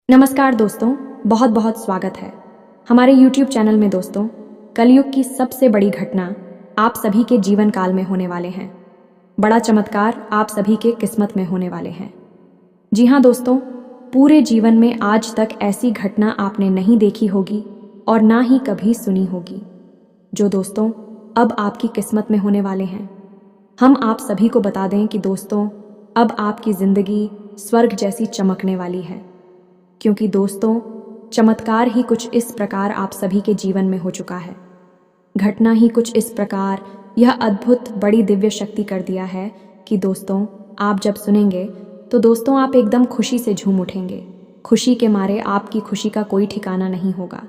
नमस्कार दोस्तों, बहुत बहुत स्वागत है हमारे YouTube चैनल में। दोस्तों, कलयुग की सबसे बड़ी घटना आप सभी के जीवन काल में होने वाले हैं। बड़ा चमत्कार आप सभी के किस्मत में होने वाले हैं। जी हाँ दोस्तों, पूरे जीवन में आज तक ऐसी घटना आपने नहीं देखी होगी और ना ही कभी सुनी होगी, जो दोस्तों अब आपकी किस्मत में होने वाले हैं। हम आप सभी को बता दें कि दोस्तों, अब आपकी ज़िंदगी स्वर्ग जैसी चमकने वाली है, क्योंकि दोस्तों चमत्कार ही कुछ इस प्रकार आप सभी के जीवन में हो चुका है। घटना ही कुछ इस प्रकार यह अद्भुत बड़ी दिव्य शक्ति कर दिया है कि दोस्तों आप जब सुनेंगे तो दोस्तों आप एकदम खुशी से झूम उठेंगे। खुशी के मारे आपकी खुशी का कोई ठिकाना नहीं होगा।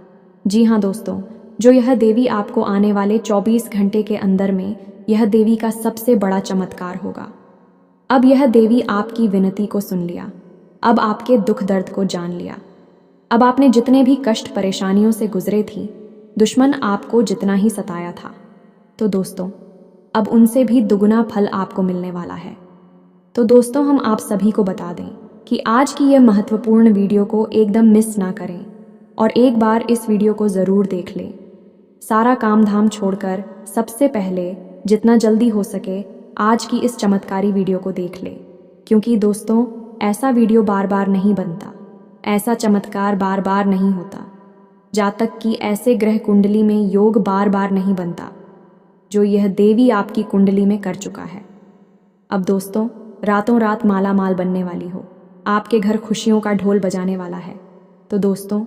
जी हाँ दोस्तों, जो यह देवी आपको आने वाले 24 घंटे के अंदर में यह देवी का सबसे बड़ा चमत्कार होगा। अब यह देवी आपकी विनती को सुन लिया, अब आपके दुख दर्द को जान लिया। अब आपने जितने भी कष्ट परेशानियों से गुजरे थी, दुश्मन आपको जितना ही सताया था, तो दोस्तों अब उनसे भी दुगना फल आपको मिलने वाला है। तो दोस्तों हम आप सभी को बता दें कि आज की यह महत्वपूर्ण वीडियो को एकदम मिस ना करें और एक बार इस वीडियो को ज़रूर देख लें। सारा काम धाम छोड़कर सबसे पहले जितना जल्दी हो सके आज की इस चमत्कारी वीडियो को देख लें, क्योंकि दोस्तों ऐसा वीडियो बार बार नहीं बनता, ऐसा चमत्कार बार बार नहीं होता, जब तक कि ऐसे ग्रह कुंडली में योग बार बार नहीं बनता जो यह देवी आपकी कुंडली में कर चुका है। अब दोस्तों रातों रात माला माल बनने वाली हो, आपके घर खुशियों का ढोल बजाने वाला है। तो दोस्तों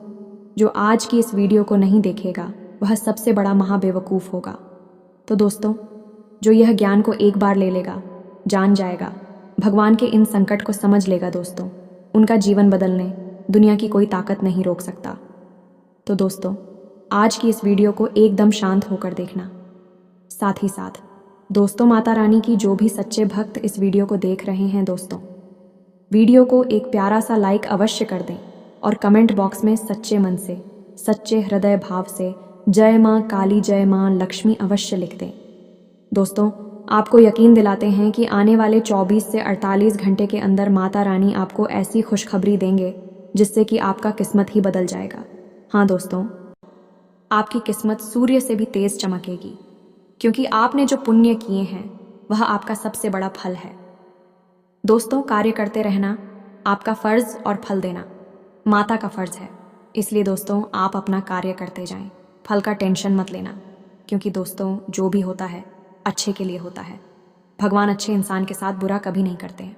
जो आज की इस वीडियो को नहीं देखेगा वह सबसे बड़ा महाबेवकूफ़ होगा। तो दोस्तों जो यह ज्ञान को एक बार ले लेगा, जान जाएगा, भगवान के इन संकट को समझ लेगा, दोस्तों उनका जीवन बदलने दुनिया की कोई ताकत नहीं रोक सकता। तो दोस्तों आज की इस वीडियो को एकदम शांत होकर देखना। साथ ही साथ दोस्तों माता रानी की जो भी सच्चे भक्त इस वीडियो को देख रहे हैं, दोस्तों वीडियो को एक प्यारा सा लाइक अवश्य कर दें और कमेंट बॉक्स में सच्चे मन से, सच्चे हृदय भाव से जय माँ काली, जय माँ लक्ष्मी अवश्य लिख दें। दोस्तों आपको यकीन दिलाते हैं कि आने वाले 24 से 48 घंटे के अंदर माता रानी आपको ऐसी खुशखबरी देंगे जिससे कि आपका किस्मत ही बदल जाएगा। हाँ दोस्तों, आपकी किस्मत सूर्य से भी तेज चमकेगी, क्योंकि आपने जो पुण्य किए हैं वह आपका सबसे बड़ा फल है। दोस्तों कार्य करते रहना आपका फर्ज और फल देना माता का फर्ज है, इसलिए दोस्तों आप अपना कार्य करते जाएं, फल का टेंशन मत लेना, क्योंकि दोस्तों जो भी होता है अच्छे के लिए होता है। भगवान अच्छे इंसान के साथ बुरा कभी नहीं करते हैं,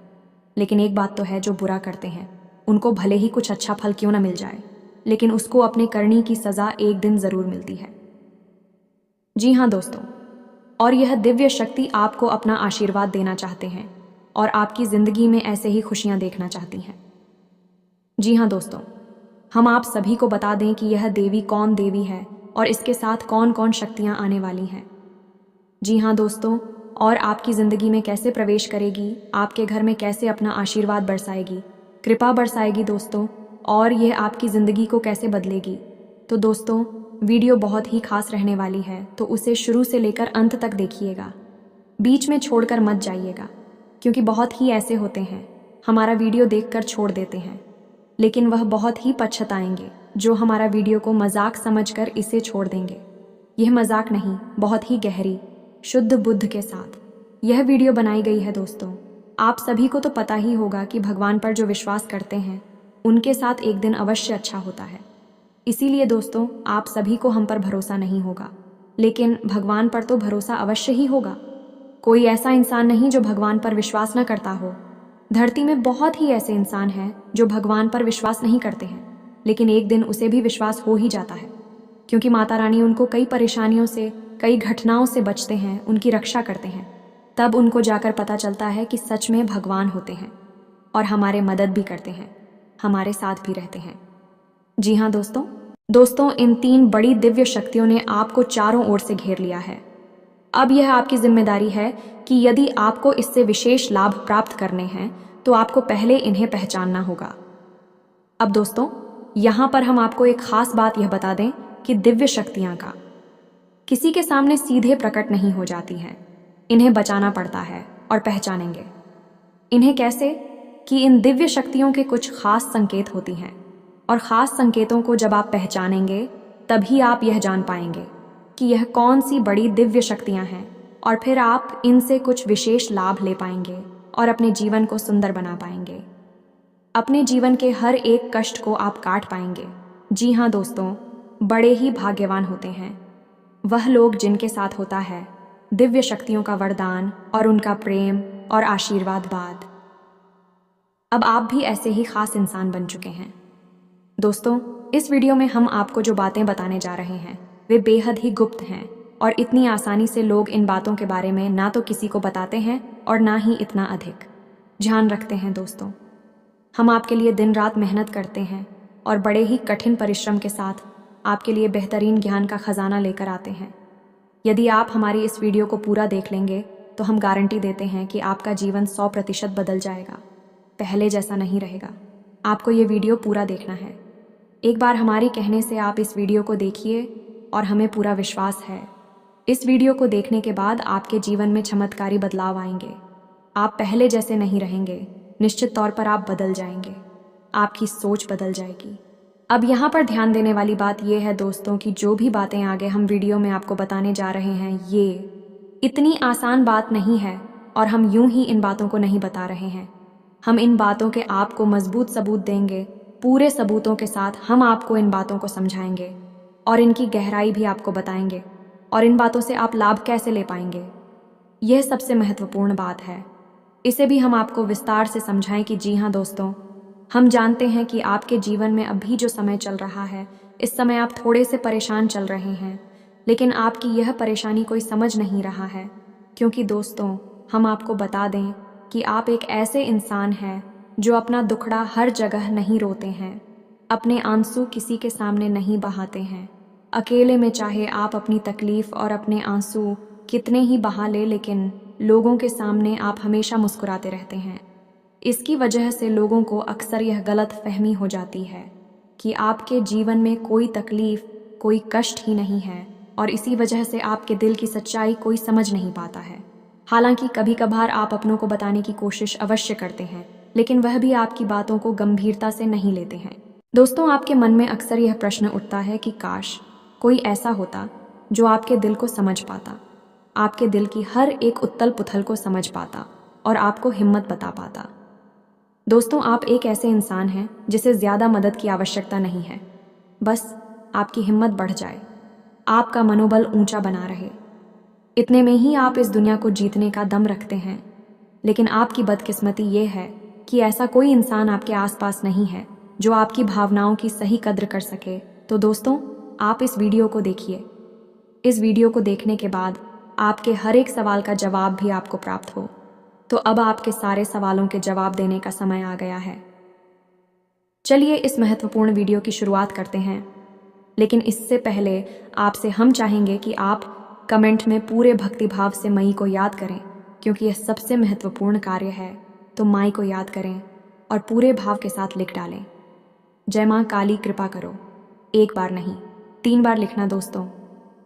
लेकिन एक बात तो है, जो बुरा करते हैं उनको भले ही कुछ अच्छा फल क्यों ना मिल जाए, लेकिन उसको अपने करनी की सज़ा एक दिन ज़रूर मिलती है। जी हाँ दोस्तों, और यह दिव्य शक्ति आपको अपना आशीर्वाद देना चाहते हैं और आपकी ज़िंदगी में ऐसे ही खुशियाँ देखना चाहती हैं। जी हाँ दोस्तों, हम आप सभी को बता दें कि यह देवी कौन देवी है और इसके साथ कौन कौन शक्तियाँ आने वाली हैं। जी हाँ दोस्तों, और आपकी ज़िंदगी में कैसे प्रवेश करेगी, आपके घर में कैसे अपना आशीर्वाद बरसाएगी, कृपा बरसाएगी दोस्तों, और यह आपकी ज़िंदगी को कैसे बदलेगी। तो दोस्तों वीडियो बहुत ही खास रहने वाली है, तो उसे शुरू से लेकर अंत तक देखिएगा, बीच में छोड़कर मत जाइएगा, क्योंकि बहुत ही ऐसे होते हैं हमारा वीडियो देखकर छोड़ देते हैं, लेकिन वह बहुत ही पछताएंगे जो हमारा वीडियो को मजाक समझकर इसे छोड़ देंगे। यह मजाक नहीं, बहुत ही गहरी शुद्ध बुद्ध के साथ यह वीडियो बनाई गई है। दोस्तों आप सभी को तो पता ही होगा कि भगवान पर जो विश्वास करते हैं उनके साथ एक दिन अवश्य अच्छा होता है। इसीलिए दोस्तों आप सभी को हम पर भरोसा नहीं होगा, लेकिन भगवान पर तो भरोसा अवश्य ही होगा। कोई ऐसा इंसान नहीं जो भगवान पर विश्वास न करता हो। धरती में बहुत ही ऐसे इंसान हैं जो भगवान पर विश्वास नहीं करते हैं, लेकिन एक दिन उसे भी विश्वास हो ही जाता है, क्योंकि माता रानी उनको कई परेशानियों से, कई घटनाओं से बचते हैं, उनकी रक्षा करते हैं। तब उनको जाकर पता चलता है कि सच में भगवान होते हैं और हमारे मदद भी करते हैं, हमारे साथ भी रहते हैं। जी हाँ दोस्तों इन 3 बड़ी दिव्य शक्तियों ने आपको चारों ओर से घेर लिया है। अब यह आपकी जिम्मेदारी है कि यदि आपको इससे विशेष लाभ प्राप्त करने हैं तो आपको पहले इन्हें पहचानना होगा। अब दोस्तों यहाँ पर हम आपको एक खास बात यह बता दें कि दिव्य शक्तियाँ का किसी के सामने सीधे प्रकट नहीं हो जाती हैं, इन्हें बचाना पड़ता है। और पहचानेंगे इन्हें कैसे, कि इन दिव्य शक्तियों के कुछ खास संकेत होती हैं और ख़ास संकेतों को जब आप पहचानेंगे तभी आप यह जान पाएंगे कि यह कौन सी बड़ी दिव्य शक्तियाँ हैं, और फिर आप इनसे कुछ विशेष लाभ ले पाएंगे और अपने जीवन को सुंदर बना पाएंगे। अपने जीवन के हर एक कष्ट को आप काट पाएंगे। जी हाँ दोस्तों, बड़े ही भाग्यवान होते हैं वह लोग जिनके साथ होता है दिव्य शक्तियों का वरदान और उनका प्रेम और आशीर्वाद बाद। अब आप भी ऐसे ही खास इंसान बन चुके हैं। दोस्तों, इस वीडियो में हम आपको जो बातें बताने जा रहे हैं वे बेहद ही गुप्त हैं, और इतनी आसानी से लोग इन बातों के बारे में ना तो किसी को बताते हैं और ना ही इतना अधिक ध्यान रखते हैं। दोस्तों, हम आपके लिए दिन रात मेहनत करते हैं और बड़े ही कठिन परिश्रम के साथ आपके लिए बेहतरीन ज्ञान का खजाना लेकर आते हैं। यदि आप हमारी इस वीडियो को पूरा देख लेंगे तो हम गारंटी देते हैं कि आपका जीवन 100% बदल जाएगा, पहले जैसा नहीं रहेगा। आपको ये वीडियो पूरा देखना है। एक बार हमारी कहने से आप इस वीडियो को देखिए और हमें पूरा विश्वास है इस वीडियो को देखने के बाद आपके जीवन में चमत्कारी बदलाव आएंगे। आप पहले जैसे नहीं रहेंगे, निश्चित तौर पर आप बदल जाएंगे, आपकी सोच बदल जाएगी। अब यहाँ पर ध्यान देने वाली बात यह है दोस्तों कि जो भी बातें आगे हम वीडियो में आपको बताने जा रहे हैं ये इतनी आसान बात नहीं है, और हम यूं ही इन बातों को नहीं बता रहे हैं। हम इन बातों के आपको मजबूत सबूत देंगे। पूरे सबूतों के साथ हम आपको इन बातों को समझाएंगे और इनकी गहराई भी आपको बताएंगे, और इन बातों से आप लाभ कैसे ले पाएंगे, यह सबसे महत्वपूर्ण बात है। इसे भी हम आपको विस्तार से समझाएं कि जी हाँ दोस्तों, हम जानते हैं कि आपके जीवन में अभी जो समय चल रहा है इस समय आप थोड़े से परेशान चल रहे हैं, लेकिन आपकी यह परेशानी कोई समझ नहीं रहा है, क्योंकि दोस्तों हम आपको बता दें कि आप एक ऐसे इंसान हैं जो अपना दुखड़ा हर जगह नहीं रोते हैं, अपने आंसू किसी के सामने नहीं बहाते हैं। अकेले में चाहे आप अपनी तकलीफ और अपने आंसू कितने ही बहा ले, लेकिन लोगों के सामने आप हमेशा मुस्कुराते रहते हैं। इसकी वजह से लोगों को अक्सर यह गलत फहमी हो जाती है कि आपके जीवन में कोई तकलीफ, कोई कष्ट ही नहीं है, और इसी वजह से आपके दिल की सच्चाई कोई समझ नहीं पाता है। हालांकि कभी कभार आप अपनों को बताने की कोशिश अवश्य करते हैं, लेकिन वह भी आपकी बातों को गंभीरता से नहीं लेते हैं। दोस्तों, आपके मन में अक्सर यह प्रश्न उठता है कि काश कोई ऐसा होता जो आपके दिल को समझ पाता, आपके दिल की हर एक उथल पुथल को समझ पाता और आपको हिम्मत बता पाता। दोस्तों, आप एक ऐसे इंसान हैं जिसे ज़्यादा मदद की आवश्यकता नहीं है, बस आपकी हिम्मत बढ़ जाए, आपका मनोबल ऊंचा बना रहे। इतने में ही आप इस दुनिया को जीतने का दम रखते हैं। लेकिन आपकी बदकिस्मती ये है कि ऐसा कोई इंसान आपके आसपास नहीं है जो आपकी भावनाओं की सही कद्र कर सके। तो दोस्तों, आप इस वीडियो को देखिए। इस वीडियो को देखने के बाद आपके हर एक सवाल का जवाब भी आपको प्राप्त हो। तो अब आपके सारे सवालों के जवाब देने का समय आ गया है। चलिए इस महत्वपूर्ण वीडियो की शुरुआत करते हैं, लेकिन इससे पहले आपसे हम चाहेंगे कि आप कमेंट में पूरे भक्तिभाव से मई को याद करें, क्योंकि यह सबसे महत्वपूर्ण कार्य है। तो माई को याद करें और पूरे भाव के साथ लिख डालें, जय माँ काली कृपा करो। एक बार नहीं, 3 बार लिखना। दोस्तों,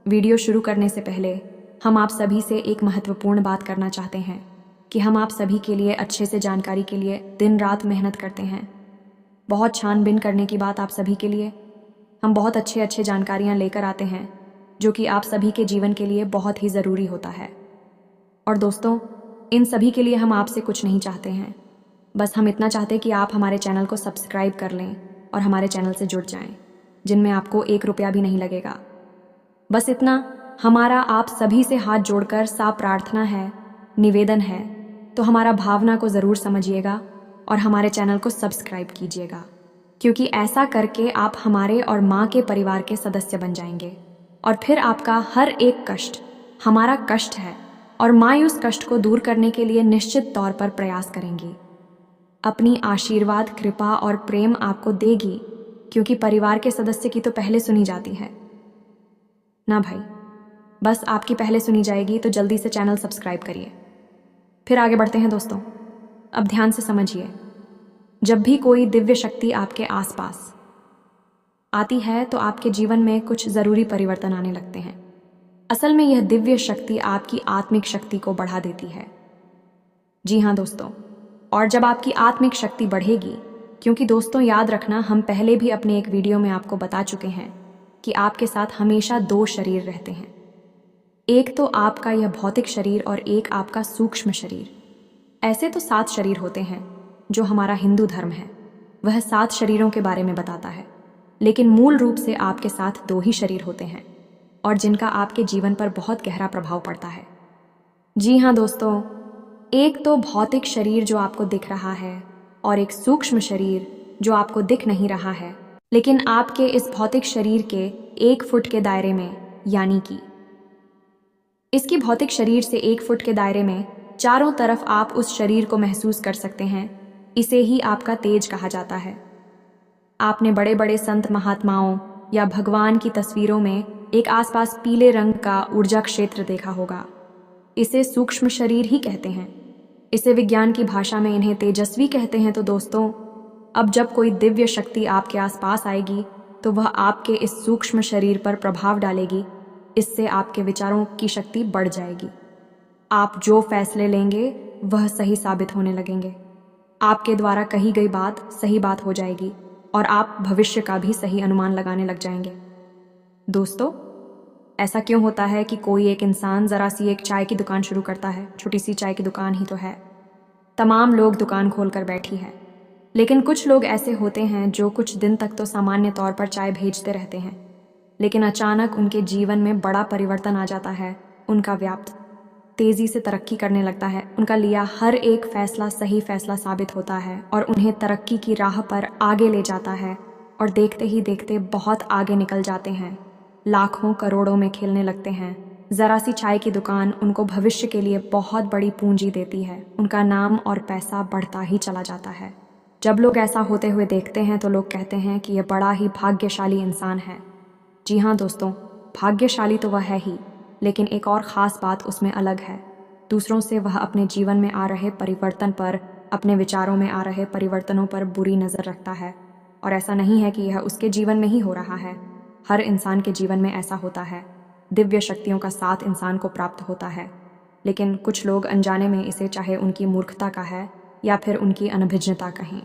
वीडियो शुरू करने से पहले हम आप सभी से एक महत्वपूर्ण बात करना चाहते हैं कि हम आप सभी के लिए अच्छे से जानकारी के लिए दिन रात मेहनत करते हैं। बहुत छानबीन करने की बात आप सभी के लिए हम बहुत अच्छे जानकारियाँ लेकर आते हैं, जो कि आप सभी के जीवन के लिए बहुत ही ज़रूरी होता है। और दोस्तों, इन सभी के लिए हम आपसे कुछ नहीं चाहते हैं, बस हम इतना चाहते हैं कि आप हमारे चैनल को सब्सक्राइब कर लें और हमारे चैनल से जुड़ जाएं, जिनमें आपको 1 रुपया भी नहीं लगेगा। बस इतना हमारा आप सभी से हाथ जोड़कर साफ प्रार्थना है, निवेदन है। तो हमारा भावना को ज़रूर समझिएगा और हमारे चैनल को सब्सक्राइब कीजिएगा, क्योंकि ऐसा करके आप हमारे और माँ के परिवार के सदस्य बन जाएंगे, और फिर आपका हर एक कष्ट हमारा कष्ट है, और माँ उस कष्ट को दूर करने के लिए निश्चित तौर पर प्रयास करेंगी। अपनी आशीर्वाद, कृपा और प्रेम आपको देगी, क्योंकि परिवार के सदस्य की तो पहले सुनी जाती है ना भाई। बस आपकी पहले सुनी जाएगी, तो जल्दी से चैनल सब्सक्राइब करिए। फिर आगे बढ़ते हैं दोस्तों। अब ध्यान से समझिए, जब भी कोई दिव्य शक्ति आपके आसपास आती है तो आपके जीवन में कुछ ज़रूरी परिवर्तन आने लगते हैं। असल में यह दिव्य शक्ति आपकी आत्मिक शक्ति को बढ़ा देती है। जी हाँ दोस्तों, और जब आपकी आत्मिक शक्ति बढ़ेगी क्योंकि दोस्तों याद रखना, हम पहले भी अपने एक वीडियो में आपको बता चुके हैं कि आपके साथ हमेशा दो शरीर रहते हैं। एक तो आपका यह भौतिक शरीर और एक आपका सूक्ष्म शरीर। ऐसे तो 7 शरीर होते हैं जो हमारा हिंदू धर्म है, वह 7 शरीरों के बारे में बताता है, लेकिन मूल रूप से आपके साथ 2 ही शरीर होते हैं और जिनका आपके जीवन पर बहुत गहरा प्रभाव पड़ता है। जी हाँ दोस्तों, एक तो भौतिक शरीर जो आपको दिख रहा है और एक सूक्ष्म शरीर जो आपको दिख नहीं रहा है, लेकिन आपके इस भौतिक शरीर के 1 फुट के दायरे में, यानी कि इसकी भौतिक शरीर से 1 फुट के दायरे में चारों तरफ आप उस शरीर को महसूस कर सकते हैं। इसे ही आपका तेज कहा जाता है। आपने बड़े बड़े संत महात्माओं या भगवान की तस्वीरों में एक आसपास पीले रंग का ऊर्जा क्षेत्र देखा होगा। इसे सूक्ष्म शरीर ही कहते हैं। इसे विज्ञान की भाषा में इन्हें तेजस्वी कहते हैं। तो दोस्तों, अब जब कोई दिव्य शक्ति आपके आसपास आएगी तो वह आपके इस सूक्ष्म शरीर पर प्रभाव डालेगी। इससे आपके विचारों की शक्ति बढ़ जाएगी। आप जो फैसले लेंगे वह सही साबित होने लगेंगे। आपके द्वारा कही गई बात सही बात हो जाएगी और आप भविष्य का भी सही अनुमान लगाने लग जाएंगे। दोस्तों, ऐसा क्यों होता है कि कोई एक इंसान जरा सी एक चाय की दुकान शुरू करता है, छोटी सी चाय की दुकान ही तो है, तमाम लोग दुकान खोलकर बैठी है, लेकिन कुछ लोग ऐसे होते हैं जो कुछ दिन तक तो सामान्य तौर पर चाय भेजते रहते हैं, लेकिन अचानक उनके जीवन में बड़ा परिवर्तन आ जाता है। उनका व्यापार तेजी से तरक्की करने लगता है। उनका लिया हर एक फैसला सही फैसला साबित होता है और उन्हें तरक्की की राह पर आगे ले जाता है और देखते ही देखते बहुत आगे निकल जाते हैं। लाखों करोड़ों में खेलने लगते हैं। जरा सी चाय की दुकान उनको भविष्य के लिए बहुत बड़ी पूंजी देती है। उनका नाम और पैसा बढ़ता ही चला जाता है। जब लोग ऐसा होते हुए देखते हैं तो लोग कहते हैं कि यह बड़ा ही भाग्यशाली इंसान है। जी हाँ दोस्तों, भाग्यशाली तो वह है ही, लेकिन एक और ख़ास बात उसमें अलग है। दूसरों से वह अपने जीवन में आ रहे परिवर्तन पर, अपने विचारों में आ रहे परिवर्तनों पर बुरी नज़र रखता है। और ऐसा नहीं है कि यह उसके जीवन में ही हो रहा है, हर इंसान के जीवन में ऐसा होता है। दिव्य शक्तियों का साथ इंसान को प्राप्त होता है, लेकिन कुछ लोग अनजाने में इसे, चाहे उनकी मूर्खता का है या फिर उनकी अनभिज्ञता कहें,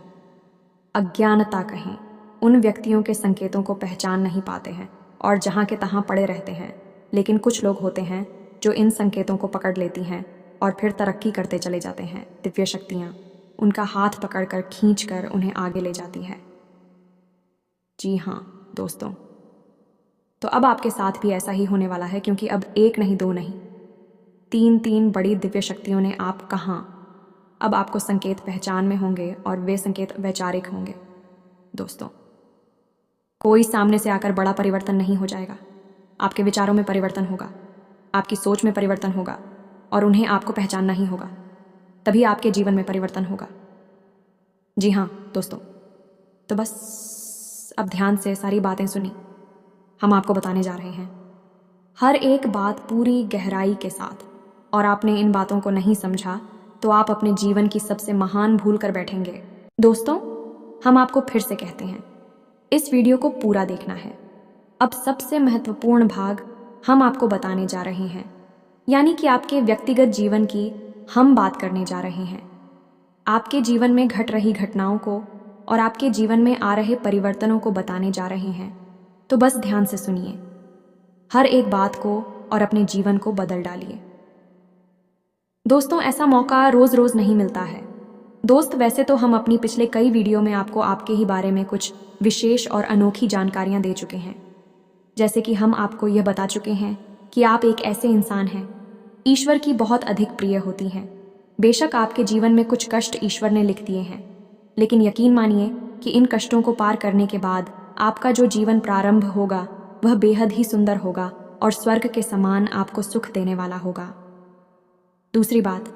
अज्ञानता कहें, उन व्यक्तियों के संकेतों को पहचान नहीं पाते हैं और जहाँ के तहाँ पड़े रहते हैं। लेकिन कुछ लोग होते हैं जो इन संकेतों को पकड़ लेती हैं और फिर तरक्की करते चले जाते हैं। दिव्य शक्तियाँ उनका हाथ पकड़कर खींचकर उन्हें आगे ले जाती है। जी हाँ दोस्तों, तो अब आपके साथ भी ऐसा ही होने वाला है, क्योंकि अब 1 नहीं 2 नहीं 3 बड़ी दिव्य शक्तियों ने आप कहाँ अब आपको संकेत पहचान में होंगे और वे संकेत वैचारिक होंगे। दोस्तों, कोई सामने से आकर बड़ा परिवर्तन नहीं हो जाएगा। आपके विचारों में परिवर्तन होगा, आपकी सोच में परिवर्तन होगा और उन्हें आपको पहचानना ही होगा, तभी आपके जीवन में परिवर्तन होगा। जी हाँ दोस्तों, तो बस अब ध्यान से सारी बातें सुनी। हम आपको बताने जा रहे हैं हर एक बात पूरी गहराई के साथ, और आपने इन बातों को नहीं समझा तो आप अपने जीवन की सबसे महान भूल कर बैठेंगे। दोस्तों, हम आपको फिर से कहते हैं, इस वीडियो को पूरा देखना है। अब सबसे महत्वपूर्ण भाग हम आपको बताने जा रहे हैं, यानी कि आपके व्यक्तिगत जीवन की हम बात करने जा रहे हैं। आपके जीवन में घट रही घटनाओं को और आपके जीवन में आ रहे परिवर्तनों को बताने जा रहे हैं। तो बस ध्यान से सुनिए हर एक बात को और अपने जीवन को बदल डालिए। दोस्तों, ऐसा मौका रोज रोज नहीं मिलता है। दोस्त, वैसे तो हम अपनी पिछले कई वीडियो में आपको आपके ही बारे में कुछ विशेष और अनोखी जानकारियां दे चुके हैं। जैसे कि हम आपको यह बता चुके हैं कि आप एक ऐसे इंसान हैं ईश्वर की बहुत अधिक प्रिय होती हैं। बेशक आपके जीवन में कुछ कष्ट ईश्वर ने लिख दिए हैं, लेकिन यकीन मानिए कि इन कष्टों को पार करने के बाद आपका जो जीवन प्रारंभ होगा वह बेहद ही सुंदर होगा और स्वर्ग के समान आपको सुख देने वाला होगा। दूसरी बात,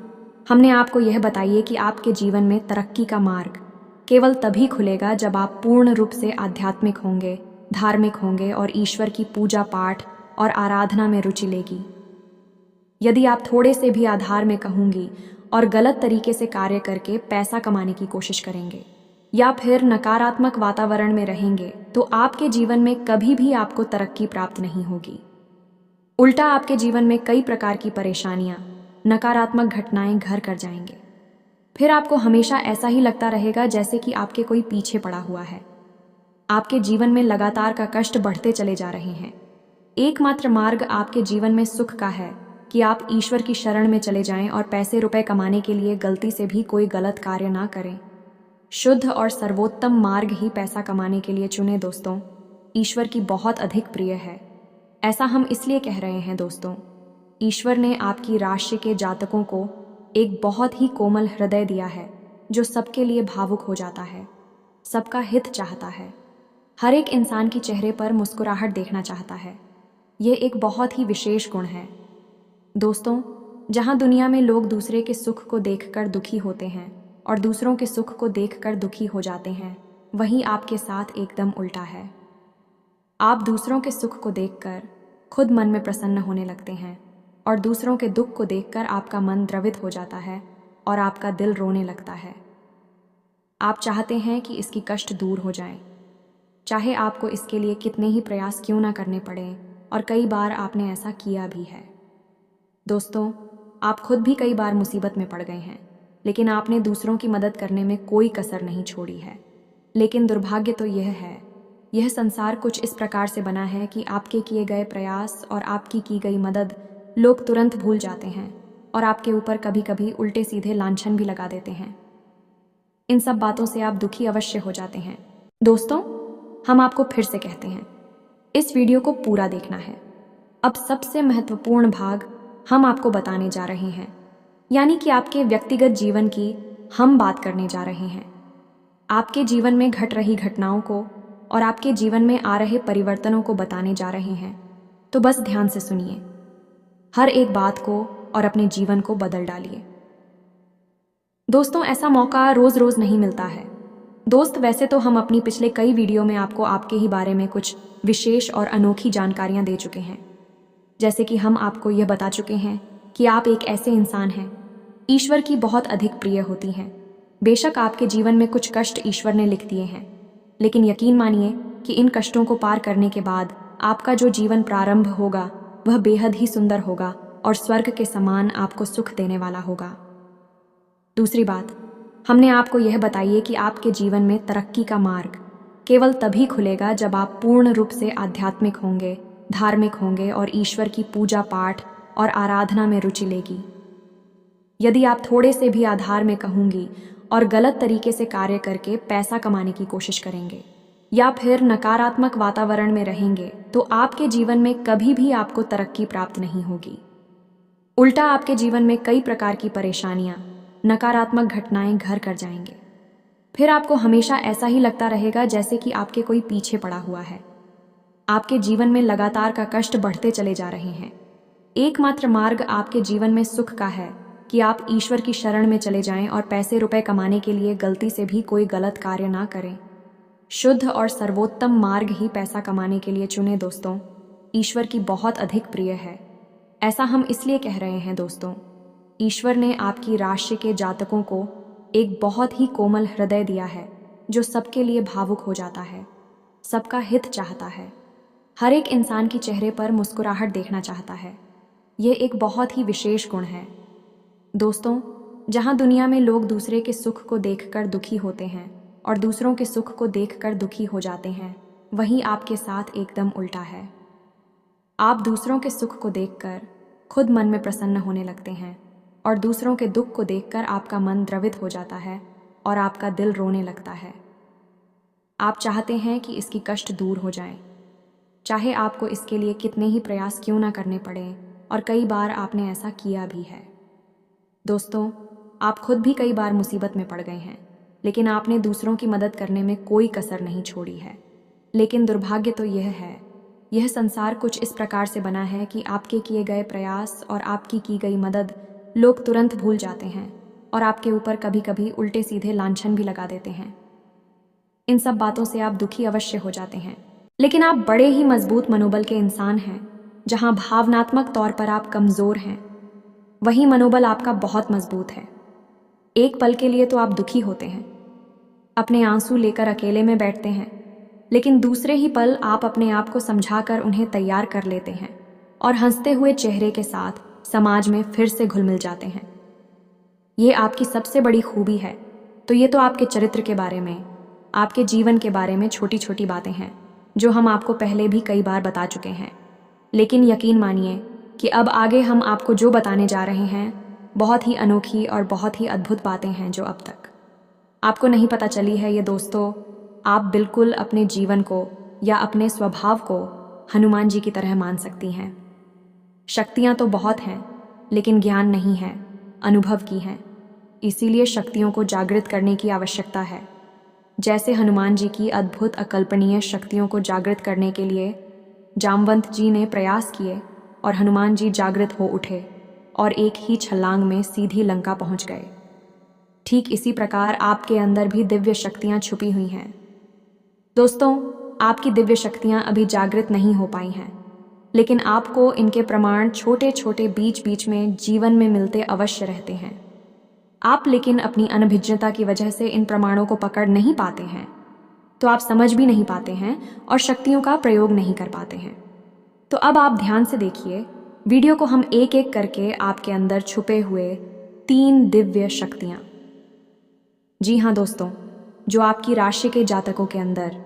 हमने आपको यह बताइए कि आपके जीवन में तरक्की का मार्ग केवल तभी खुलेगा जब आप पूर्ण रूप से आध्यात्मिक होंगे, धार्मिक होंगे और ईश्वर की पूजा पाठ और आराधना में रुचि लेगी। यदि आप थोड़े से भी आधार में कहूँगी और गलत तरीके से कार्य करके पैसा कमाने की कोशिश करेंगे या फिर नकारात्मक वातावरण में रहेंगे, तो आपके जीवन में कभी भी आपको तरक्की प्राप्त नहीं होगी। उल्टा आपके जीवन में कई प्रकार की परेशानियां, नकारात्मक घटनाएं घर कर जाएंगे। फिर आपको हमेशा ऐसा ही लगता रहेगा जैसे कि आपके कोई पीछे पड़ा हुआ है। आपके जीवन में लगातार का कष्ट बढ़ते चले जा रहे हैं। एकमात्र मार्ग आपके जीवन में सुख का है कि आप ईश्वर की शरण में चले जाएं और पैसे रुपए कमाने के लिए गलती से भी कोई गलत कार्य ना करें। शुद्ध और सर्वोत्तम मार्ग ही पैसा कमाने के लिए चुने दोस्तों। ईश्वर की बहुत अधिक प्रिय है। ऐसा हम इसलिए कह रहे हैं दोस्तों। ईश्वर ने आपकी राशि के जातकों को एक बहुत ही कोमल हृदय दिया है जो सबके लिए भावुक हो जाता है, सबका हित चाहता है, हर एक इंसान की चेहरे पर मुस्कुराहट देखना चाहता है। ये एक बहुत ही विशेष गुण है दोस्तों। जहाँ दुनिया में लोग दूसरे के सुख को देखकर दुखी होते हैं और दूसरों के सुख को देखकर दुखी हो जाते हैं, वहीं आपके साथ एकदम उल्टा है। आप दूसरों के सुख को देखकर खुद मन में प्रसन्न होने लगते हैं और दूसरों के दुख को देखकर आपका मन द्रवित हो जाता है और आपका दिल रोने लगता है। आप चाहते हैं कि इसकी कष्ट दूर हो जाए, चाहे आपको इसके लिए कितने ही प्रयास क्यों ना करने पड़े, और कई बार आपने ऐसा किया भी है। दोस्तों, आप खुद भी कई बार मुसीबत में पड़ गए हैं, लेकिन आपने दूसरों की मदद करने में कोई कसर नहीं छोड़ी है। लेकिन दुर्भाग्य तो यह है, यह संसार कुछ इस प्रकार से बना है कि आपके किए गए प्रयास और आपकी की गई मदद लोग तुरंत भूल जाते हैं और आपके ऊपर कभी कभी उल्टे सीधे लांछन भी लगा देते हैं। इन सब बातों से आप दुखी अवश्य हो जाते हैं। दोस्तों, हम आपको फिर से कहते हैं, इस वीडियो को पूरा देखना है। अब सबसे महत्वपूर्ण भाग हम आपको बताने जा रहे हैं, यानी कि आपके व्यक्तिगत जीवन की हम बात करने जा रहे हैं। आपके जीवन में घट रही घटनाओं को और आपके जीवन में आ रहे परिवर्तनों को बताने जा रहे हैं। तो बस ध्यान से सुनिए हर एक बात को और अपने जीवन को बदल डालिए। दोस्तों, ऐसा मौका रोज रोज नहीं मिलता है। दोस्त, वैसे तो हम अपनी पिछले कई वीडियो में आपको आपके ही बारे में कुछ विशेष और अनोखी जानकारियां दे चुके हैं। जैसे कि हम आपको यह बता चुके हैं कि आप एक ऐसे इंसान हैं ईश्वर की बहुत अधिक प्रिय होती हैं। बेशक आपके जीवन में कुछ कष्ट ईश्वर ने लिख दिए हैं, लेकिन यकीन मानिए कि इन कष्टों को पार करने के बाद आपका जो जीवन प्रारंभ होगा वह बेहद ही सुंदर होगा और स्वर्ग के समान आपको सुख देने वाला होगा। दूसरी बात, हमने आपको यह बताइए कि आपके जीवन में तरक्की का मार्ग केवल तभी खुलेगा जब आप पूर्ण रूप से आध्यात्मिक होंगे, धार्मिक होंगे और ईश्वर की पूजा पाठ और आराधना में रुचि लेगी। यदि आप थोड़े से भी आधार में कहूंगी और गलत तरीके से कार्य करके पैसा कमाने की कोशिश करेंगे या फिर नकारात्मक वातावरण में रहेंगे, तो आपके जीवन में कभी भी आपको तरक्की प्राप्त नहीं होगी। उल्टा आपके जीवन में कई प्रकार की परेशानियां, नकारात्मक घटनाएं घर कर जाएंगे। फिर आपको हमेशा ऐसा ही लगता रहेगा जैसे कि आपके कोई पीछे पड़ा हुआ है। आपके जीवन में लगातार का कष्ट बढ़ते चले जा रहे हैं। एकमात्र मार्ग आपके जीवन में सुख का है कि आप ईश्वर की शरण में चले जाएं और पैसे रुपए कमाने के लिए गलती से भी कोई गलत कार्य ना करें। शुद्ध और सर्वोत्तम मार्ग ही पैसा कमाने के लिए चुने दोस्तों। ईश्वर की बहुत अधिक प्रिय है। ऐसा हम इसलिए कह रहे हैं दोस्तों। ईश्वर ने आपकी राशि के जातकों को एक बहुत ही कोमल हृदय दिया है जो सबके लिए भावुक हो जाता है, सबका हित चाहता है, हर एक इंसान की चेहरे पर मुस्कुराहट देखना चाहता है। ये एक बहुत ही विशेष गुण है दोस्तों। जहाँ दुनिया में लोग दूसरे के सुख को देखकर दुखी होते हैं और दूसरों के सुख को देखकर दुखी हो जाते हैं, वहीं आपके साथ एकदम उल्टा है। आप दूसरों के सुख को देखकर खुद मन में प्रसन्न होने लगते हैं और दूसरों के दुख को देखकर आपका मन द्रवित हो जाता है और आपका दिल रोने लगता है। आप चाहते हैं कि इसकी कष्ट दूर हो जाए, चाहे आपको इसके लिए कितने ही प्रयास क्यों ना करने पड़े, और कई बार आपने ऐसा किया भी है। दोस्तों, आप खुद भी कई बार मुसीबत में पड़ गए हैं, लेकिन आपने दूसरों की मदद करने में कोई कसर नहीं छोड़ी है। लेकिन दुर्भाग्य तो यह है, यह संसार कुछ इस प्रकार से बना है कि आपके किए गए प्रयास और आपकी की गई मदद लोग तुरंत भूल जाते हैं और आपके ऊपर कभी कभी उल्टे सीधे लांछन भी लगा देते हैं। इन सब बातों से आप दुखी अवश्य हो जाते हैं, लेकिन आप बड़े ही मजबूत मनोबल के इंसान हैं। जहां भावनात्मक तौर पर आप कमजोर हैं, वहीं मनोबल आपका बहुत मजबूत है। एक पल के लिए तो आप दुखी होते हैं, अपने आंसू लेकर अकेले में बैठते हैं, लेकिन दूसरे ही पल आप अपने आप को समझाकर उन्हें तैयार कर लेते हैं और हंसते हुए चेहरे के साथ समाज में फिर से घुल मिल जाते हैं। ये आपकी सबसे बड़ी खूबी है। तो ये तो आपके चरित्र के बारे में, आपके जीवन के बारे में छोटी छोटी बातें हैं जो हम आपको पहले भी कई बार बता चुके हैं। लेकिन यकीन मानिए कि अब आगे हम आपको जो बताने जा रहे हैं बहुत ही अनोखी और बहुत ही अद्भुत बातें हैं जो अब तक आपको नहीं पता चली है। ये दोस्तों, आप बिल्कुल अपने जीवन को या अपने स्वभाव को हनुमान जी की तरह मान सकती हैं। शक्तियाँ तो बहुत हैं, लेकिन ज्ञान नहीं है, अनुभव की हैं। इसीलिए शक्तियों को जागृत करने की आवश्यकता है। जैसे हनुमान जी की अद्भुत अकल्पनीय शक्तियों को जागृत करने के लिए जामवंत जी ने प्रयास किए और हनुमान जी जागृत हो उठे और एक ही छलांग में सीधी लंका पहुंच गए। ठीक इसी प्रकार आपके अंदर भी दिव्य शक्तियां छुपी हुई हैं। दोस्तों, आपकी दिव्य शक्तियां अभी जागृत नहीं हो पाई हैं, लेकिन आपको इनके प्रमाण छोटे छोटे बीच बीच में जीवन में मिलते अवश्य रहते हैं। आप लेकिन अपनी अनभिज्ञता की वजह से इन प्रमाणों को पकड़ नहीं पाते हैं, तो आप समझ भी नहीं पाते हैं और शक्तियों का प्रयोग नहीं कर पाते हैं। तो अब आप ध्यान से देखिए वीडियो को, हम एक एक करके आपके अंदर छुपे हुए 3 दिव्य शक्तियां, जी हाँ दोस्तों, जो आपकी राशि के जातकों के अंदर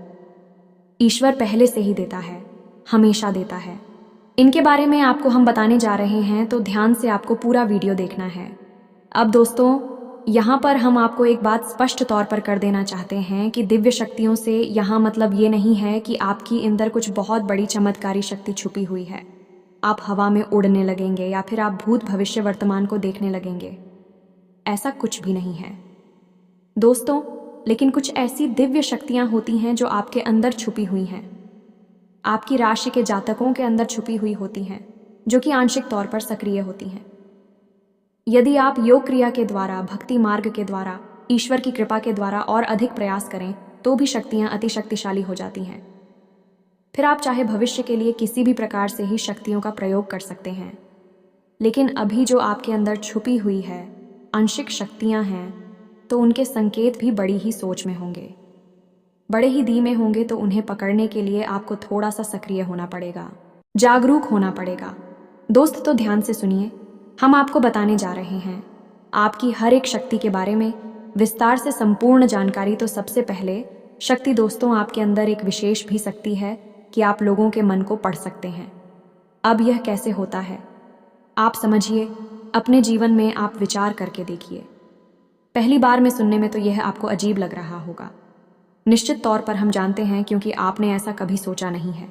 ईश्वर पहले से ही देता है, हमेशा देता है। इनके बारे में आपको हम बताने जा रहे हैं, तो ध्यान से आपको पूरा वीडियो देखना है। अब दोस्तों, यहाँ पर हम आपको एक बात स्पष्ट तौर पर कर देना चाहते हैं कि दिव्य शक्तियों से यहाँ मतलब ये नहीं है कि आपकी अंदर कुछ बहुत बड़ी चमत्कारी शक्ति छुपी हुई है, आप हवा में उड़ने लगेंगे या फिर आप भूत भविष्य वर्तमान को देखने लगेंगे। ऐसा कुछ भी नहीं है दोस्तों। लेकिन कुछ ऐसी दिव्य शक्तियां होती हैं जो आपके अंदर छुपी हुई हैं, आपकी राशि के जातकों के अंदर छुपी हुई होती हैं, जो कि आंशिक तौर पर सक्रिय होती हैं। यदि आप योग क्रिया के द्वारा, भक्ति मार्ग के द्वारा, ईश्वर की कृपा के द्वारा और अधिक प्रयास करें तो भी शक्तियां अति शक्तिशाली हो जाती हैं। फिर आप चाहे भविष्य के लिए किसी भी प्रकार से ही शक्तियों का प्रयोग कर सकते हैं। लेकिन अभी जो आपके अंदर छुपी हुई है आंशिक शक्तियां हैं, तो उनके संकेत भी बड़ी ही सोच में होंगे, बड़े ही धीमे होंगे। तो उन्हें पकड़ने के लिए आपको थोड़ा सा सक्रिय होना पड़ेगा, जागरूक होना पड़ेगा। दोस्त, तो ध्यान से सुनिए, हम आपको बताने जा रहे हैं आपकी हर एक शक्ति के बारे में विस्तार से संपूर्ण जानकारी। तो सबसे पहले शक्ति दोस्तों, आपके अंदर एक विशेष भी शक्ति है कि आप लोगों के मन को पढ़ सकते हैं। अब यह कैसे होता है आप समझिए, अपने जीवन में आप विचार करके देखिए। पहली बार में सुनने में तो यह आपको अजीब लग रहा होगा, निश्चित तौर पर हम जानते हैं, क्योंकि आपने ऐसा कभी सोचा नहीं है।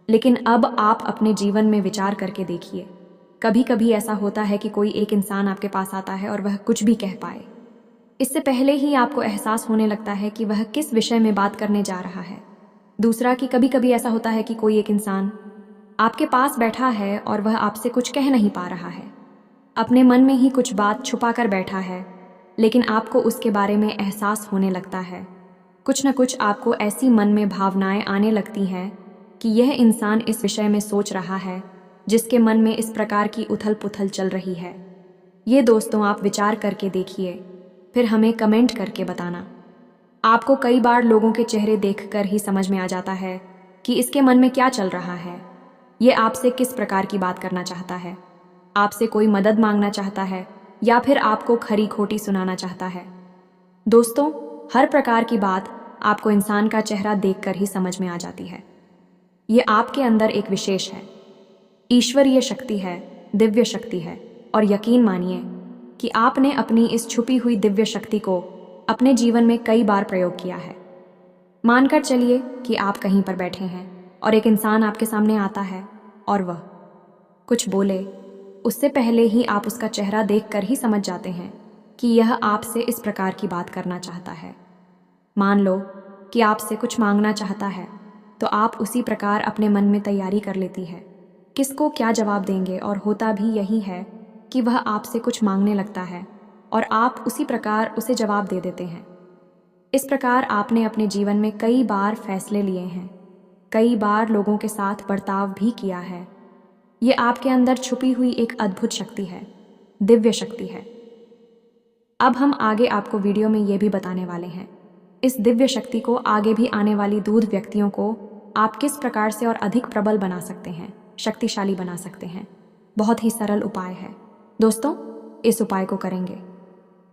लेकिन अब आप अपने जीवन में विचार करके देखिए। कभी कभी ऐसा होता है कि कोई एक इंसान आपके पास आता है और वह कुछ भी कह पाए, इससे पहले ही आपको एहसास होने लगता है कि वह किस विषय में बात करने जा रहा है। दूसरा कि कभी कभी ऐसा होता है कि कोई एक इंसान आपके पास बैठा है और वह आपसे कुछ कह नहीं पा रहा है, अपने मन में ही कुछ बात छुपा कर बैठा है, लेकिन आपको उसके बारे में एहसास होने लगता है। कुछ न कुछ आपको ऐसी मन में भावनाएं आने लगती हैं कि यह इंसान इस विषय में सोच रहा है, जिसके मन में इस प्रकार की उथल पुथल चल रही है। ये दोस्तों, आप विचार करके देखिए, फिर हमें कमेंट करके बताना। आपको कई बार लोगों के चेहरे देखकर ही समझ में आ जाता है कि इसके मन में क्या चल रहा है। ये आपसे किस प्रकार की बात करना चाहता है, आपसे कोई मदद मांगना चाहता है या फिर आपको खरी खोटी सुनाना चाहता है। दोस्तों, हर प्रकार की बात आपको इंसान का चेहरा देखकर ही समझ में आ जाती है। ये आपके अंदर एक विशेष है, ईश्वरीय शक्ति है, दिव्य शक्ति है। और यकीन मानिए कि आपने अपनी इस छुपी हुई दिव्य शक्ति को अपने जीवन में कई बार प्रयोग किया है। मानकर चलिए कि आप कहीं पर बैठे हैं और एक इंसान आपके सामने आता है और वह कुछ बोले, उससे पहले ही आप उसका चेहरा देखकर ही समझ जाते हैं कि यह आपसे इस प्रकार की बात करना चाहता है। मान लो कि आपसे कुछ मांगना चाहता है, तो आप उसी प्रकार अपने मन में तैयारी कर लेती है किसको क्या जवाब देंगे, और होता भी यही है कि वह आपसे कुछ मांगने लगता है और आप उसी प्रकार उसे जवाब दे देते हैं। इस प्रकार आपने अपने जीवन में कई बार फैसले लिए हैं, कई बार लोगों के साथ बर्ताव भी किया है। ये आपके अंदर छुपी हुई एक अद्भुत शक्ति है, दिव्य शक्ति है। अब हम आगे आपको वीडियो में ये भी बताने वाले हैं, इस दिव्य शक्ति को आगे भी आने वाली दूध व्यक्तियों को आप किस प्रकार से और अधिक प्रबल बना सकते हैं, शक्तिशाली बना सकते हैं। बहुत ही सरल उपाय है दोस्तों, इस उपाय को करेंगे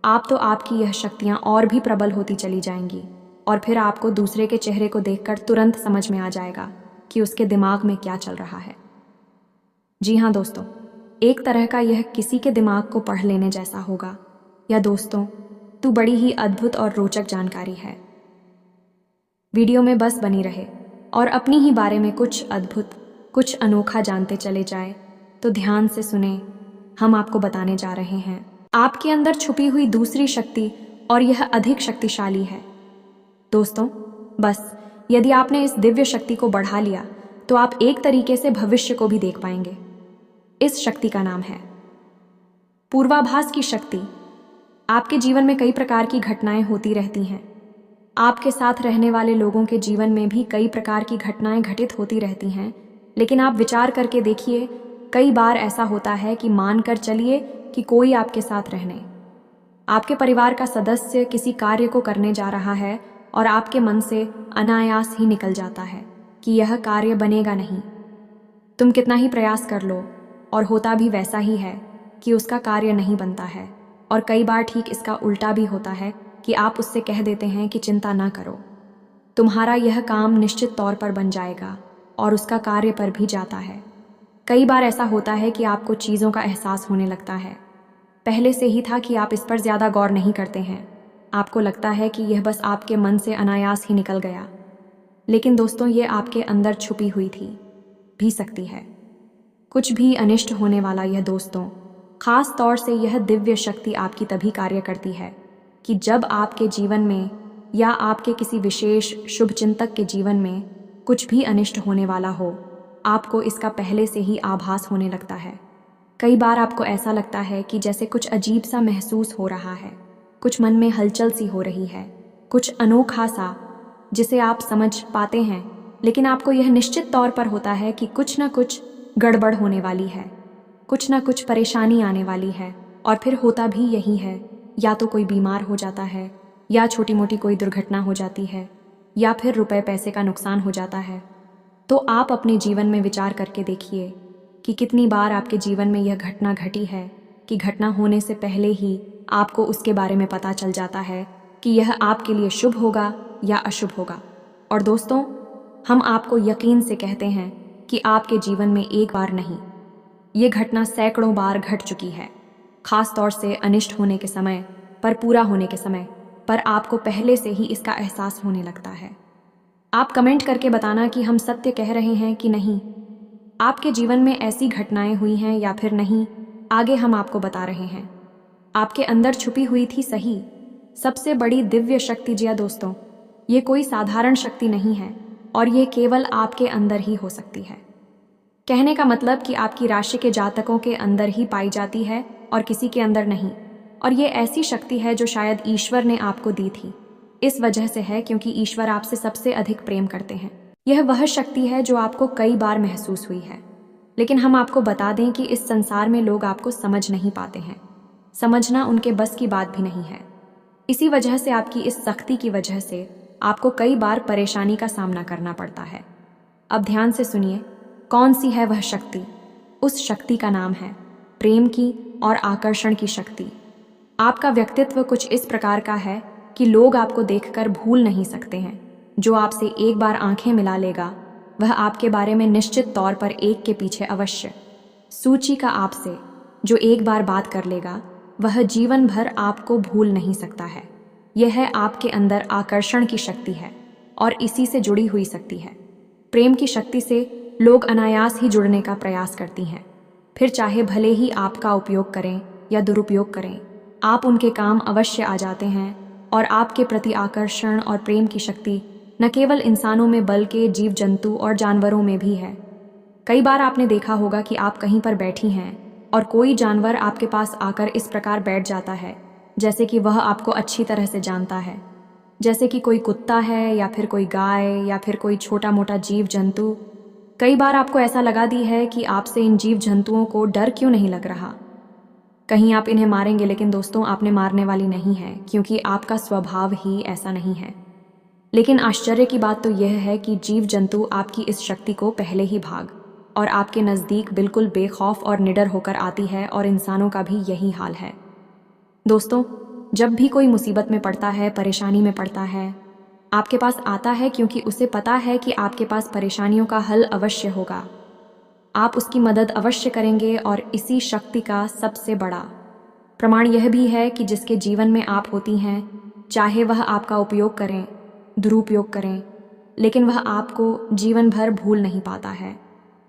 आप तो आपकी यह शक्तियाँ और भी प्रबल होती चली जाएंगी और फिर आपको दूसरे के चेहरे को देखकर तुरंत समझ में आ जाएगा कि उसके दिमाग में क्या चल रहा है। जी हाँ दोस्तों, एक तरह का यह किसी के दिमाग को पढ़ लेने जैसा होगा। या दोस्तों, तू बड़ी ही अद्भुत और रोचक जानकारी है। वीडियो में बस बनी रहे और अपनी ही बारे में कुछ अद्भुत, कुछ अनोखा जानते चले जाए। तो ध्यान से सुने, हम आपको बताने जा रहे हैं आपके अंदर छुपी हुई दूसरी शक्ति, और यह अधिक शक्तिशाली है। दोस्तों, बस यदि आपने इस दिव्य शक्ति को बढ़ा लिया तो आप एक तरीके से भविष्य को भी देख पाएंगे। इस शक्ति का नाम है पूर्वाभास की शक्ति। आपके जीवन में कई प्रकार की घटनाएं होती रहती हैं। आपके साथ रहने वाले लोगों के जीवन में भी कई प्रकार की घटनाएं घटित होती रहती हैं, लेकिन आप विचार करके देखिए, कई बार ऐसा होता है कि मानकर चलिए कि कोई आपके साथ रहने, आपके परिवार का सदस्य किसी कार्य को करने जा रहा है और आपके मन से अनायास ही निकल जाता है कि यह कार्य बनेगा नहीं। तुम कितना ही प्रयास कर लो और होता भी वैसा ही है कि उसका कार्य नहीं बनता है। और कई बार ठीक इसका उल्टा भी होता है कि आप उससे कह देते हैं कि चिंता ना करो, तुम्हारा यह काम निश्चित तौर पर बन जाएगा, और उसका कार्य पर भी जाता है। कई बार ऐसा होता है कि आपको चीज़ों का एहसास होने लगता है, पहले से ही था कि आप इस पर ज़्यादा गौर नहीं करते हैं। आपको लगता है कि यह बस आपके मन से अनायास ही निकल गया, लेकिन दोस्तों, ये आपके अंदर छुपी हुई थी भी सकती है कुछ भी अनिष्ट होने वाला। यह दोस्तों, खास तौर से यह दिव्य शक्ति आपकी तभी कार्य करती है कि जब आपके जीवन में या आपके किसी विशेष शुभ चिंतक के जीवन में कुछ भी अनिष्ट होने वाला हो, आपको इसका पहले से ही आभास होने लगता है। कई बार आपको ऐसा लगता है कि जैसे कुछ अजीब सा महसूस हो रहा है, कुछ मन में हलचल सी हो रही है, कुछ अनोखा सा जिसे आप समझ पाते हैं, लेकिन आपको यह निश्चित तौर पर होता है कि कुछ ना कुछ गड़बड़ होने वाली है, कुछ ना कुछ परेशानी आने वाली है। और फिर होता भी यही है, या तो कोई बीमार हो जाता है, या छोटी मोटी कोई दुर्घटना हो जाती है, या फिर रुपए पैसे का नुकसान हो जाता है। तो आप अपने जीवन में विचार करके देखिए कि कितनी बार आपके जीवन में यह घटना घटी है कि घटना होने से पहले ही आपको उसके बारे में पता चल जाता है कि यह आपके लिए शुभ होगा या अशुभ होगा। और दोस्तों, हम आपको यकीन से कहते हैं कि आपके जीवन में एक बार नहीं, ये घटना सैकड़ों बार घट चुकी है। खास तौर से अनिष्ट होने के समय पर, पूरा होने के समय पर आपको पहले से ही इसका एहसास होने लगता है। आप कमेंट करके बताना कि हम सत्य कह रहे हैं कि नहीं। आपके जीवन में ऐसी घटनाएं हुई हैं या फिर नहीं, आगे हम आपको बता रहे हैं। आपके अंदर छुपी हुई थी सही सबसे बड़ी दिव्य शक्ति। जी दोस्तों, ये कोई साधारण शक्ति नहीं है, और ये केवल आपके अंदर ही हो सकती है। कहने का मतलब कि आपकी राशि के जातकों के अंदर ही पाई जाती है और किसी के अंदर नहीं। और ये ऐसी शक्ति है जो शायद ईश्वर ने आपको दी थी। इस वजह से है क्योंकि ईश्वर आपसे सबसे अधिक प्रेम करते हैं। यह वह शक्ति है जो आपको कई बार महसूस हुई है, लेकिन हम आपको बता दें कि इस संसार में लोग आपको समझ नहीं पाते हैं। समझना उनके बस की बात भी नहीं है। इसी वजह से आपकी इस सख्ती की वजह से आपको कई बार परेशानी का सामना करना पड़ता है। अब ध्यान से सुनिए, कौन सी है वह शक्ति। उस शक्ति का नाम है प्रेम की और आकर्षण की शक्ति। आपका व्यक्तित्व कुछ इस प्रकार का है कि लोग आपको देखकर भूल नहीं सकते हैं। जो आपसे एक बार आंखें मिला लेगा, वह आपके बारे में निश्चित तौर पर एक के पीछे अवश्य सूची का आपसे जो एक बार बात कर लेगा, वह जीवन भर आपको भूल नहीं सकता है। यह है आपके अंदर आकर्षण की शक्ति है और इसी से जुड़ी हुई शक्ति है। प्रेम की शक्ति से लोग अनायास ही जुड़ने का प्रयास करती हैं, फिर चाहे भले ही आपका उपयोग करें या दुरुपयोग करें, आप उनके काम अवश्य आ जाते हैं। और आपके प्रति आकर्षण और प्रेम की शक्ति न केवल इंसानों में बल्कि जीव जंतु और जानवरों में भी है। कई बार आपने देखा होगा कि आप कहीं पर बैठी हैं और कोई जानवर आपके पास आकर इस प्रकार बैठ जाता है जैसे कि वह आपको अच्छी तरह से जानता है। जैसे कि कोई कुत्ता है या फिर कोई गाय या फिर कोई छोटा मोटा जीव जंतु। कई बार आपको ऐसा लगा दी है कि आपसे इन जीव जंतुओं को डर क्यों नहीं लग रहा, कहीं आप इन्हें मारेंगे। लेकिन दोस्तों, आपने मारने वाली नहीं है, क्योंकि आपका स्वभाव ही ऐसा नहीं है। लेकिन आश्चर्य की बात तो यह है कि जीव जंतु आपकी इस शक्ति को पहले ही भाग और आपके नज़दीक बिल्कुल बेखौफ और निडर होकर आती है, और इंसानों का भी यही हाल है। दोस्तों, जब भी कोई मुसीबत में पड़ता है, परेशानी में पड़ता है, आपके पास आता है क्योंकि उसे पता है कि आपके पास परेशानियों का हल अवश्य होगा। आप उसकी मदद अवश्य करेंगे और इसी शक्ति का सबसे बड़ा प्रमाण यह भी है कि जिसके जीवन में आप होती हैं, चाहे वह आपका उपयोग करें, दुरुपयोग करें, लेकिन वह आपको जीवन भर भूल नहीं पाता है।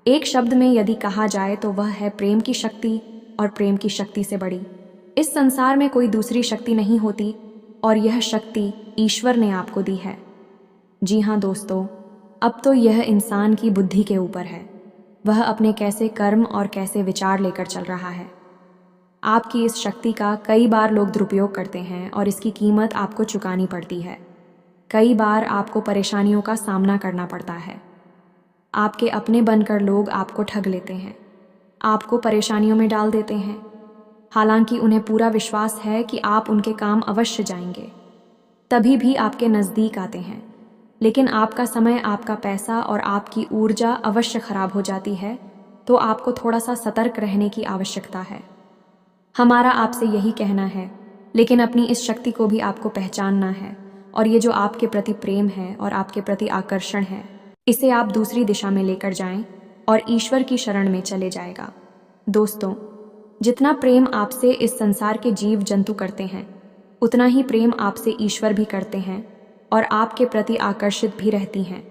एक शब्द में यदि कहा जाए तो वह है प्रेम की शक्ति, और प्रेम की शक्ति से बड़ी इस संसार में कोई दूसरी शक्ति नहीं होती, और यह शक्ति ईश्वर ने आपको दी है। जी हाँ दोस्तों, अब तो यह इंसान की बुद्धि के ऊपर है, वह अपने कैसे कर्म और कैसे विचार लेकर चल रहा है। आपकी इस शक्ति का कई बार लोग दुरुपयोग करते हैं और इसकी कीमत आपको चुकानी पड़ती है। कई बार आपको परेशानियों का सामना करना पड़ता है। आपके अपने बनकर लोग आपको ठग लेते हैं, आपको परेशानियों में डाल देते हैं, हालांकि उन्हें पूरा विश्वास है कि आप उनके काम अवश्य जाएंगे, तभी भी आपके नज़दीक आते हैं। लेकिन आपका समय, आपका पैसा और आपकी ऊर्जा अवश्य खराब हो जाती है, तो आपको थोड़ा सा सतर्क रहने की आवश्यकता है। हमारा आपसे यही कहना है, लेकिन अपनी इस शक्ति को भी आपको पहचानना है, और ये जो आपके प्रति प्रेम है और आपके प्रति आकर्षण है, इसे आप दूसरी दिशा में लेकर जाएं और ईश्वर की शरण में चले जाएगा। दोस्तों, जितना प्रेम आपसे इस संसार के जीव जंतु करते हैं, उतना ही प्रेम आपसे ईश्वर भी करते हैं और आपके प्रति आकर्षित भी रहती हैं।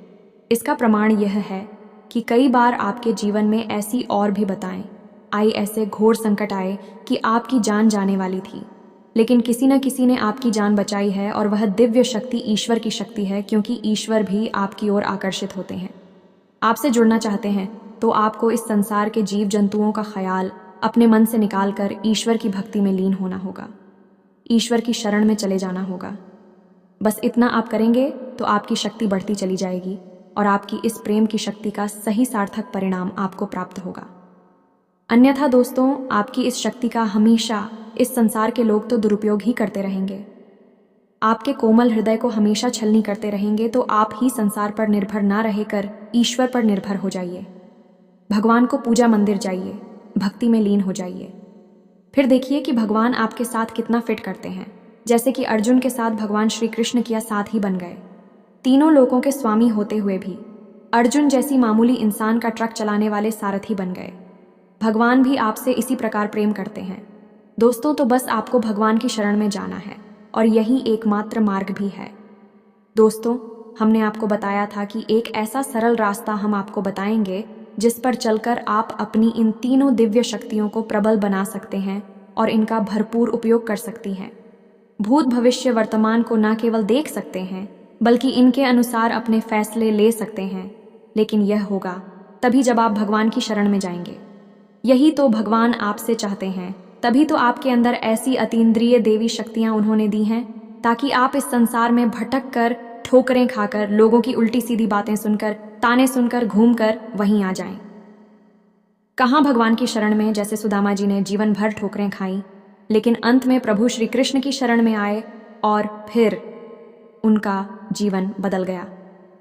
इसका प्रमाण यह है कि कई बार आपके जीवन में ऐसी और भी बताएं आई, ऐसे घोर संकट आए कि आपकी जान जाने वाली थी, लेकिन किसी न किसी ने आपकी जान बचाई है, और वह दिव्य शक्ति ईश्वर की शक्ति है, क्योंकि ईश्वर भी आपकी ओर आकर्षित होते हैं। आपसे जुड़ना चाहते हैं तो आपको इस संसार के जीव जंतुओं का ख्याल अपने मन से निकालकर ईश्वर की भक्ति में लीन होना होगा, ईश्वर की शरण में चले जाना होगा। बस इतना आप करेंगे तो आपकी शक्ति बढ़ती चली जाएगी और आपकी इस प्रेम की शक्ति का सही सार्थक परिणाम आपको प्राप्त होगा। अन्यथा दोस्तों, आपकी इस शक्ति का हमेशा इस संसार के लोग तो दुरुपयोग ही करते रहेंगे। आपके कोमल हृदय को हमेशा छलनी करते रहेंगे, तो आप ही संसार पर निर्भर ना रहकर ईश्वर पर निर्भर हो जाइए। भगवान को पूजा मंदिर जाइए, भक्ति में लीन हो जाइए। फिर देखिए कि भगवान आपके साथ कितना फिट करते हैं। जैसे कि अर्जुन के साथ भगवान श्री कृष्ण किया साथ ही बन गए। तीनों लोकों के स्वामी होते हुए भी अर्जुन जैसी मामूली इंसान का ट्रक चलाने वाले सारथी बन गए। भगवान भी आपसे इसी प्रकार प्रेम करते हैं। दोस्तों, तो बस आपको भगवान की शरण में जाना है, और यही एकमात्र मार्ग भी है। दोस्तों, हमने आपको बताया था कि एक ऐसा सरल रास्ता हम आपको बताएंगे जिस पर चलकर आप अपनी इन तीनों दिव्य शक्तियों को प्रबल बना सकते हैं और इनका भरपूर उपयोग कर सकती हैं। भूत, भविष्य, वर्तमान को न केवल देख सकते हैं बल्कि इनके अनुसार अपने फैसले ले सकते हैं। लेकिन यह होगा तभी जब आप भगवान की शरण में जाएंगे। यही तो भगवान आपसे चाहते हैं, तभी तो आपके अंदर ऐसी अतीन्द्रिय देवी शक्तियां उन्होंने दी हैं, ताकि आप इस संसार में भटक कर, ठोकरें खाकर, लोगों की उल्टी सीधी बातें सुनकर, ताने सुनकर, घूमकर वहीं आ जाएं। कहाँ भगवान की शरण में, जैसे सुदामा जी ने जीवन भर ठोकरें खाई, लेकिन अंत में प्रभु श्री कृष्ण की शरण में आए और फिर उनका जीवन बदल गया।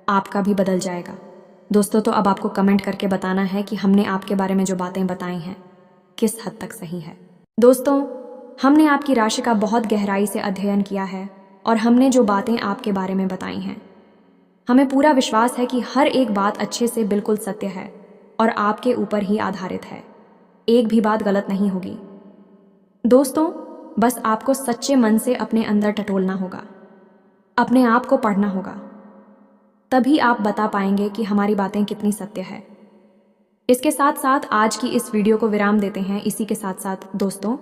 आपका भी बदल जाएगा। दोस्तों, तो अब आपको कमेंट करके बताना है कि हमने आपके बारे में जो बातें बताई हैं किस हद तक सही है। दोस्तों, हमने आपकी राशि का बहुत गहराई से अध्ययन किया है और हमने जो बातें आपके बारे में बताई हैं, हमें पूरा विश्वास है कि हर एक बात अच्छे से बिल्कुल सत्य है और आपके ऊपर ही आधारित है। एक भी बात गलत नहीं होगी। दोस्तों, बस आपको सच्चे मन से अपने अंदर टटोलना होगा, अपने आप को पढ़ना होगा, तभी आप बता पाएंगे कि हमारी बातें कितनी सत्य है। इसके साथ साथ आज की इस वीडियो को विराम देते हैं। इसी के साथ साथ दोस्तों,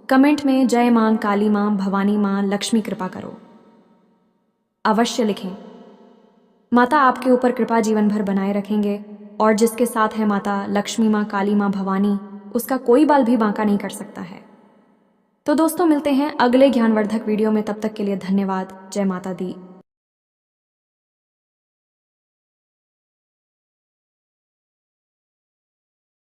कमेंट में जय मां काली मां, भवानी मां, लक्ष्मी कृपा करो अवश्य लिखें। माता आपके ऊपर कृपा जीवन भर बनाए रखेंगे, और जिसके साथ है माता लक्ष्मी मां, काली मां, भवानी, उसका कोई बाल भी बांका नहीं कर सकता है। तो दोस्तों, मिलते हैं अगले ज्ञानवर्धक वीडियो में। तब तक के लिए धन्यवाद। जय माता दी।